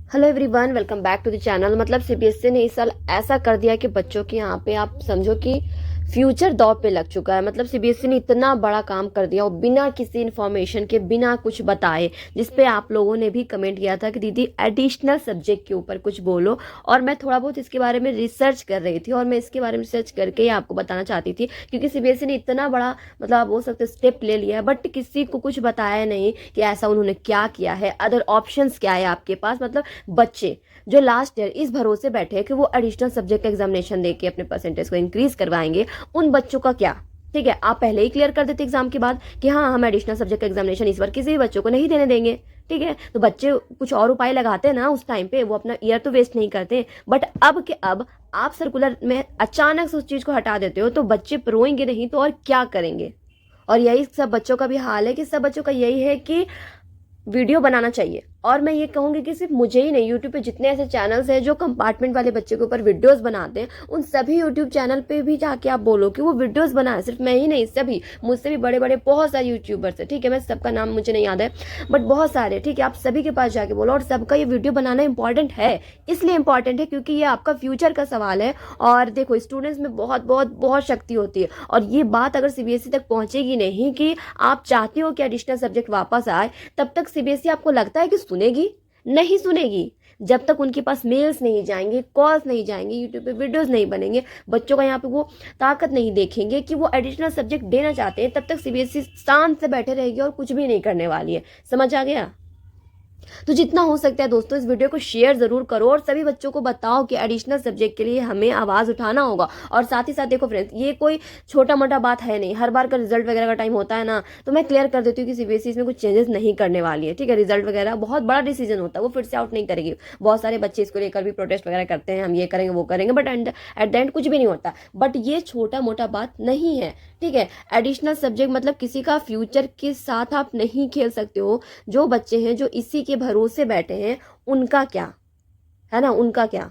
Hello everyone, welcome back to the channel. मतलब CBSE ने इस साल ऐसा कर दिया कि बच्चों के यहाँ पे आप समझो कि फ्यूचर दौर पे लग चुका है। मतलब सीबीएसई ने इतना बड़ा काम कर दिया और बिना किसी इन्फॉर्मेशन के, बिना कुछ बताए, जिसपे आप लोगों ने भी कमेंट किया था कि दीदी एडिशनल सब्जेक्ट के ऊपर कुछ बोलो। और मैं थोड़ा बहुत इसके बारे में रिसर्च कर रही थी और मैं इसके बारे में रिसर्च करके ही आपको बताना चाहती थी, क्योंकि सीबीएसई ने इतना बड़ा मतलब आप बोल सकते स्टेप ले लिया है, बट किसी को कुछ बताया नहीं कि ऐसा उन्होंने क्या किया है, अदर ऑप्शंस क्या है आपके पास। मतलब बच्चे जो लास्ट ईयर इस भरोसे बैठे हैं कि वो एडिशनल सब्जेक्ट का एग्जामिनेशन देके अपने परसेंटेज को इंक्रीज करवाएंगे, उन बच्चों का क्या? ठीक है, आप पहले ही क्लियर कर देते एग्जाम के बाद कि हाँ, हम एडिशनल सब्जेक्ट का एग्जामिनेशन इस बार किसी भी बच्चों को नहीं देने देंगे। ठीक है, तो बच्चे कुछ और उपाय लगाते हैं ना उस टाइम पे, वो अपना ईयर तो वेस्ट नहीं करते। बट अब के अब आप सर्कुलर में अचानक से उस चीज को हटा देते हो तो बच्चे रोएंगे नहीं तो और क्या करेंगे। और यही सब बच्चों का भी हाल है कि सब बच्चों का यही है कि वीडियो बनाना चाहिए। और मैं ये कहूंगी कि सिर्फ मुझे ही नहीं, यूट्यूब पे जितने ऐसे चैनल्स हैं जो कंपार्टमेंट वाले बच्चे के ऊपर वीडियोस बनाते हैं, उन सभी यूट्यूब चैनल पे भी जाके आप बोलो कि वो वीडियोस बनाए। सिर्फ मैं ही नहीं, सभी, मुझसे भी बड़े बड़े बहुत सारे यूट्यूबर्स है। ठीक है, मैं सबका नाम मुझे नहीं याद है, बट बहुत सारे। ठीक है, आप सभी के पास जाके बोलो। और सबका ये वीडियो बनाना इंपॉर्टेंट है, इसलिए इंपॉर्टेंट है क्योंकि ये आपका फ्यूचर का सवाल है। और देखो, स्टूडेंट्स में बहुत बहुत बहुत शक्ति होती है, और ये बात अगर सीबीएसई तक पहुंचेगी नहीं कि आप चाहते हो कि एडिशनल सब्जेक्ट वापस आए, तब तक सीबीएसई आपको लगता है कि सुनेगी? नहीं सुनेगी। जब तक उनके पास मेल्स नहीं जाएंगे, कॉल्स नहीं जाएंगे, यूट्यूब पे वीडियोस नहीं बनेंगे, बच्चों का यहाँ पे वो ताकत नहीं देखेंगे कि वो एडिशनल सब्जेक्ट देना चाहते हैं, तब तक सीबीएसई शांत से बैठे रहेगी और कुछ भी नहीं करने वाली है। समझ आ गया? तो जितना हो सकता है दोस्तों, इस वीडियो को शेयर जरूर करो और सभी बच्चों को बताओ कि एडिशनल सब्जेक्ट के लिए हमें आवाज उठाना होगा। और साथ ही साथ देखो फ्रेंड्स, ये कोई छोटा मोटा बात है नहीं। हर बार का रिजल्ट वगैरह का टाइम होता है ना, तो मैं क्लियर कर देती हूँ कि सीबीएसई इसमें कुछ चेंजेस नहीं करने वाली है। ठीक है, रिजल्ट वगैरह बहुत बड़ा डिसीजन होता है, वो फिर से आउट नहीं करेगी। बहुत सारे बच्चे इसको लेकर भी प्रोटेस्ट वगैरह करते हैं, हम ये करेंगे वो करेंगे, बट एट द एंड कुछ भी नहीं होता। बट ये छोटा मोटा बात नहीं है। ठीक है, एडिशनल सब्जेक्ट मतलब किसी का फ्यूचर के साथ आप नहीं खेल सकते हो। जो बच्चे हैं जो इसी के भरोसे बैठे हैं, उनका क्या है ना, उनका क्या?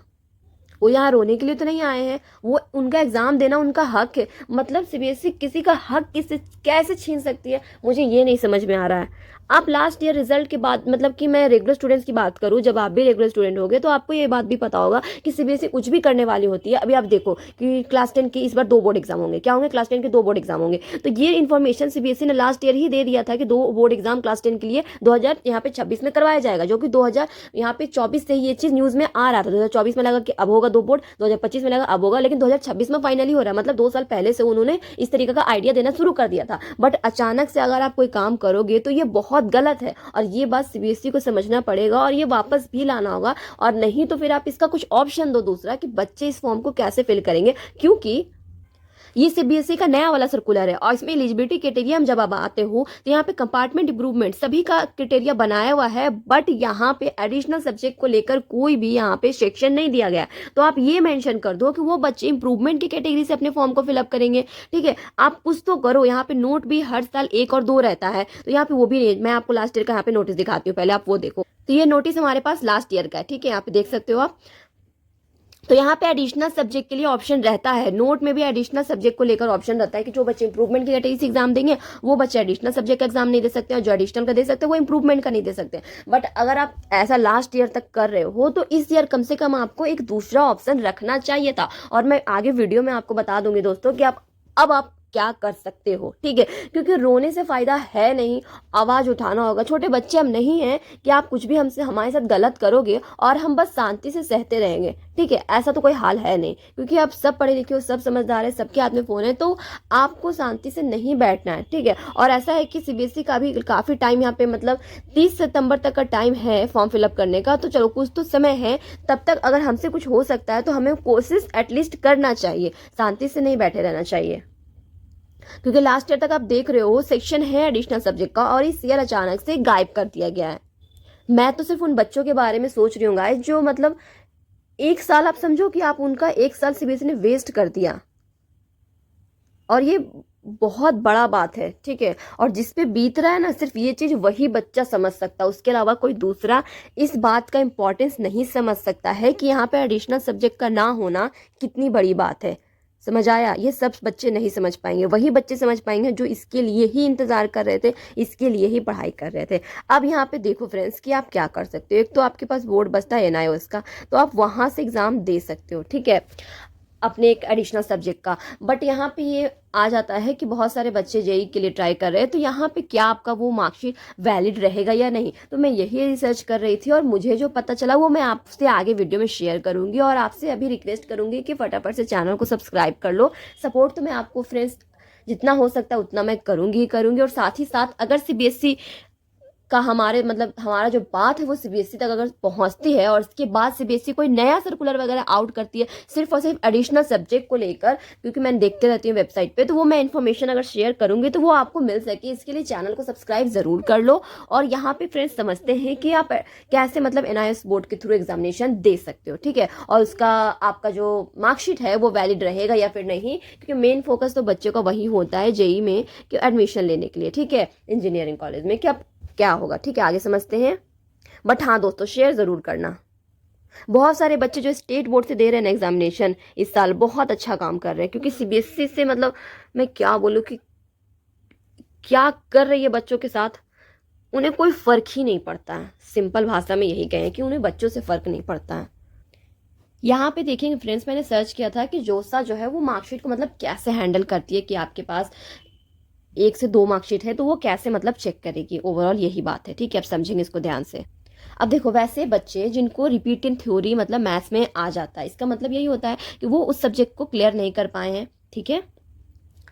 वो यहाँ रोने के लिए तो नहीं आए हैं, वो उनका एग्जाम देना उनका हक है। मतलब सीबीएसई किसी का हक किसे कैसे छीन सकती है, मुझे ये नहीं समझ में आ रहा है। आप लास्ट ईयर रिजल्ट के बाद, मतलब कि मैं रेगुलर स्टूडेंट्स की बात करूं, जब आप भी रेगुलर स्टूडेंट होगे तो आपको ये बात भी पता होगा कि सीबीएसई कुछ भी करने वाली होती है। अभी आप देखो कि क्लास 10 की इस बार 2 बोर्ड एग्जाम होंगे। क्या होंगे? क्लास 10 के 2 बोर्ड एग्जाम होंगे। तो ये इन्फॉर्मेशन सीबीएसई ने लास्ट ईयर ही दे दिया था कि 2 बोर्ड एग्जाम क्लास 10 के लिए 2000 यहाँ पे 26 में करवाया जाएगा, जो कि 2000 यहाँ पे 24 से ही ये चीज न्यूज में आ रहा था। 2024 में लगा कि अब होगा 2 बोर्ड, 2025 में लगा अब होगा, लेकिन 2026 में फाइनली हो रहा है। मतलब 2 साल पहले से उन्होंने इस तरीके का आइडिया देना शुरू कर दिया था। बट अचानक से अगर आप कोई काम करोगे तो ये बहुत गलत है, और ये बात सीबीएसई को समझना पड़ेगा और ये वापस भी लाना होगा। और नहीं तो फिर आप इसका कुछ ऑप्शन दो दूसरा कि बच्चे इस फॉर्म को कैसे फिल करेंगे, क्योंकि ये सीबीएसई का नया वाला सर्कुलर है। और इसमें एलिजिबिलिटी क्राइटेरिया जब आप आते हो तो यहाँ पे कंपार्टमेंट इंप्रूवमेंट सभी का क्राइटेरिया बनाया हुआ है, बट यहाँ पे एडिशनल सब्जेक्ट को लेकर कोई भी यहाँ पे सेक्शन नहीं दिया गया। तो आप ये मेंशन कर दो कि वो बच्चे इंप्रूवमेंट की कैटेगरी से अपने फॉर्म को फिलअप करेंगे। ठीक है, आप कुछ तो करो। यहाँ पे नोट भी हर साल 1 और 2 रहता है, तो यहाँ पे वो भी नहीं। मैं आपको लास्ट ईयर का यहाँ पे नोटिस दिखाती हूँ, पहले आप वो देखो। तो ये नोटिस हमारे पास लास्ट ईयर का है। ठीक है, यहाँ पे देख सकते हो आप। तो यहाँ पे एडिशनल सब्जेक्ट के लिए ऑप्शन रहता है, नोट में भी एडिशनल सब्जेक्ट को लेकर ऑप्शन रहता है कि जो बच्चे इंप्रूवमेंट की कैटेगरी से एग्जाम देंगे वो बच्चे एडिशनल सब्जेक्ट का एग्जाम नहीं दे सकते, और जो एडिशनल का दे सकते हैं वो इंप्रूवमेंट का नहीं दे सकते। बट अगर आप ऐसा लास्ट ईयर तक कर रहे हो तो इस ईयर कम से कम आपको एक दूसरा ऑप्शन रखना चाहिए था। और मैं आगे वीडियो में आपको बता दूंगी दोस्तों कि आप क्या कर सकते हो। ठीक है, क्योंकि रोने से फायदा है नहीं, आवाज उठाना होगा। छोटे बच्चे हम नहीं हैं कि आप कुछ भी हमसे हमारे साथ गलत करोगे और हम बस शांति से सहते रहेंगे। ठीक है, ऐसा तो कोई हाल है नहीं, क्योंकि आप सब पढ़े लिखे हो, सब समझदार है, सबके हाथ में फोन है, तो आपको शांति से नहीं बैठना है। ठीक है, और ऐसा है कि सीबीएसई का भी काफी टाइम यहाँ पे, मतलब 30 सितंबर तक का टाइम है फॉर्म फिलअप करने का। तो चलो, कुछ तो समय है, तब तक अगर हमसे कुछ हो सकता है तो हमें कोशिश एटलीस्ट करना चाहिए, शांति से नहीं बैठे रहना चाहिए। क्योंकि लास्ट ईयर तक आप देख रहे हो सेक्शन है एडिशनल सब्जेक्ट का, और इस ईयर अचानक से गायब कर दिया गया है। मैं तो सिर्फ उन बच्चों के बारे में सोच रही हूँ गाइस, जो मतलब 1 साल, आप समझो कि आप उनका 1 साल सीबीएसई ने वेस्ट कर दिया, और ये बहुत बड़ा बात है। ठीक है, और जिसपे बीत रहा है ना, सिर्फ ये चीज वही बच्चा समझ सकता है, उसके अलावा कोई दूसरा इस बात का इंपॉर्टेंस नहीं समझ सकता है कि यहाँ पे एडिशनल सब्जेक्ट का ना होना कितनी बड़ी बात है। समझ आया? ये सब बच्चे नहीं समझ पाएंगे, वही बच्चे समझ पाएंगे जो इसके लिए ही इंतजार कर रहे थे, इसके लिए ही पढ़ाई कर रहे थे। अब यहाँ पे देखो फ्रेंड्स कि आप क्या कर सकते हो। एक तो आपके पास बोर्ड बचता है NIOS का, तो आप वहाँ से एग्ज़ाम दे सकते हो, ठीक है, अपने एक एडिशनल सब्जेक्ट का। बट यहाँ पे ये आ जाता है कि बहुत सारे बच्चे जेई के लिए ट्राई कर रहे हैं, तो यहाँ पे क्या आपका वो मार्कशीट वैलिड रहेगा या नहीं। तो मैं यही रिसर्च कर रही थी और मुझे जो पता चला वो मैं आपसे आगे वीडियो में शेयर करूंगी। और आपसे अभी रिक्वेस्ट करूंगी कि फटाफट से चैनल को सब्सक्राइब कर लो। सपोर्ट तो मैं आपको फ्रेंड्स जितना हो सकता है उतना मैं करूंगी ही करूंगी। और साथ ही साथ अगर CBSE का हमारा जो बात है वो CBSE तक अगर पहुंचती है और इसके बाद CBSE कोई नया सर्कुलर वगैरह आउट करती है सिर्फ और सिर्फ एडिशनल सब्जेक्ट को लेकर, क्योंकि मैं देखते रहती हूँ वेबसाइट पे, तो वो मैं इन्फॉर्मेशन अगर शेयर करूंगी तो वो आपको मिल सके, इसके लिए चैनल को सब्सक्राइब जरूर कर लो। और यहाँ पे फ्रेंड्स समझते हैं कि आप कैसे NIOS बोर्ड के थ्रू एग्जामिनेशन दे सकते हो, ठीक है, और उसका आपका जो मार्कशीट है वो वैलिड रहेगा या फिर नहीं, क्योंकि मेन फोकस तो बच्चे का वही होता है जेई में कि एडमिशन लेने के लिए, ठीक है, इंजीनियरिंग कॉलेज में कि अब क्या होगा, ठीक है, आगे समझते हैं। बट हाँ दोस्तों, शेयर जरूर करना। बहुत सारे बच्चे जो स्टेट बोर्ड से दे रहे हैं ना एग्जामिनेशन इस साल, बहुत अच्छा काम कर रहे हैं, क्योंकि CBSE से मैं क्या बोलूँ कि क्या कर रही है बच्चों के साथ, उन्हें कोई फर्क ही नहीं पड़ता है। सिंपल भाषा में यही कहें कि उन्हें बच्चों से फर्क नहीं पड़ता है। यहाँ पे देखेंगे फ्रेंड्स, मैंने सर्च किया था कि जोसा जो है वो मार्कशीट को कैसे हैंडल करती है, कि आपके पास 1 से 2 मार्कशीट है तो वो कैसे चेक करेगी, ओवरऑल यही बात है, ठीक है। अब समझेंगे इसको ध्यान से। अब देखो, वैसे बच्चे जिनको रिपीट इन थ्योरी मैथ्स में आ जाता है, इसका यही होता है कि वो उस सब्जेक्ट को क्लियर नहीं कर पाए हैं, ठीक है,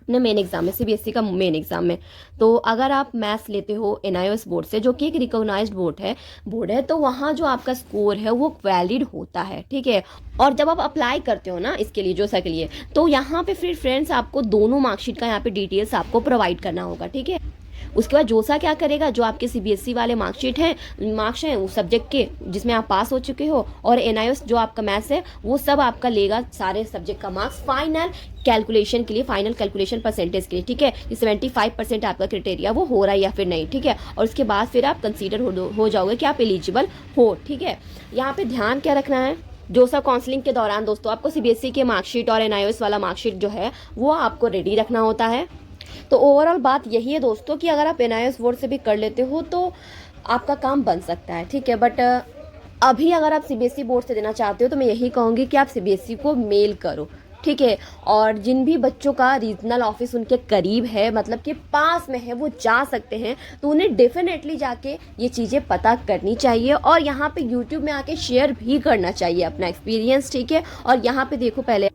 अपने मेन एग्जाम में, CBSE का मेन एग्जाम में। तो अगर आप मैथ्स लेते हो NIOS बोर्ड से, जो कि एक रिकॉग्नाइज्ड बोर्ड है, तो वहाँ जो आपका स्कोर है वो वैलिड होता है, ठीक है। और जब आप अप्लाई करते हो ना इसके लिए, जोसा के लिए, तो यहाँ पे फिर फ्रेंड्स आपको दोनों मार्कशीट का यहाँ पे डिटेल्स आपको प्रोवाइड करना होगा, ठीक है। उसके बाद जोसा क्या करेगा, जो आपके CBSE वाले मार्क्स हैं उस सब्जेक्ट के जिसमें आप पास हो चुके हो, और NIOS जो आपका मैथ्स है वो सब आपका लेगा सारे सब्जेक्ट का मार्क्स फाइनल कैलकुलेशन परसेंटेज के लिए, ठीक है, कि 75% आपका क्राइटेरिया वो हो रहा है या फिर नहीं, ठीक है। और उसके बाद फिर आप कंसीडर हो जाओगे कि आप एलिजिबल हो, ठीक है। यहाँ पे ध्यान क्या रखना है, जोसा काउंसलिंग के दौरान दोस्तों आपको CBSE के मार्कशीट और NIOS वाला मार्कशीट जो है वो आपको रेडी रखना होता है। तो ओवरऑल बात यही है दोस्तों कि अगर आप NIOS बोर्ड से भी कर लेते हो तो आपका काम बन सकता है, ठीक है। बट अभी अगर आप CBSE बोर्ड से देना चाहते हो तो मैं यही कहूँगी कि आप CBSE को मेल करो, ठीक है। और जिन भी बच्चों का रीजनल ऑफिस उनके करीब है, कि पास में है, वो जा सकते हैं, तो उन्हें डेफिनेटली जाके ये चीज़ें पता करनी चाहिए और यहाँ पे यूट्यूब में आके शेयर भी करना चाहिए अपना एक्सपीरियंस, ठीक है। और यहाँ पे देखो, पहले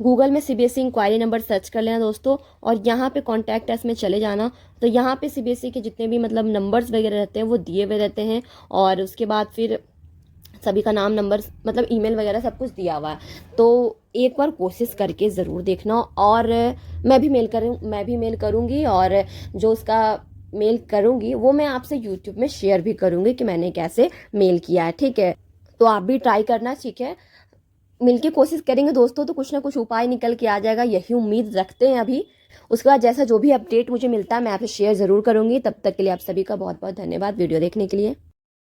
गूगल में CBSE इंक्वायरी नंबर सर्च कर लेना दोस्तों, और यहाँ पे कॉन्टैक्ट अस में चले जाना। तो यहाँ पे CBSE के जितने भी नंबर्स वगैरह रहते हैं वो दिए हुए रहते हैं, और उसके बाद फिर सभी का नाम, नंबर, ईमेल वगैरह सब कुछ दिया हुआ है। तो एक बार कोशिश करके ज़रूर देखना। और मैं भी मेल करूँगी, और जो उसका मेल करूँगी वो मैं आपसे यूट्यूब में शेयर भी करूँगी कि मैंने कैसे मेल किया है, ठीक है। तो आप भी ट्राई करना, ठीक है। मिलके कोशिश करेंगे दोस्तों तो कुछ ना कुछ उपाय निकल के आ जाएगा, यही उम्मीद रखते हैं अभी। उसके बाद जैसा जो भी अपडेट मुझे मिलता है मैं आपसे शेयर ज़रूर करूँगी। तब तक के लिए आप सभी का बहुत बहुत धन्यवाद वीडियो देखने के लिए।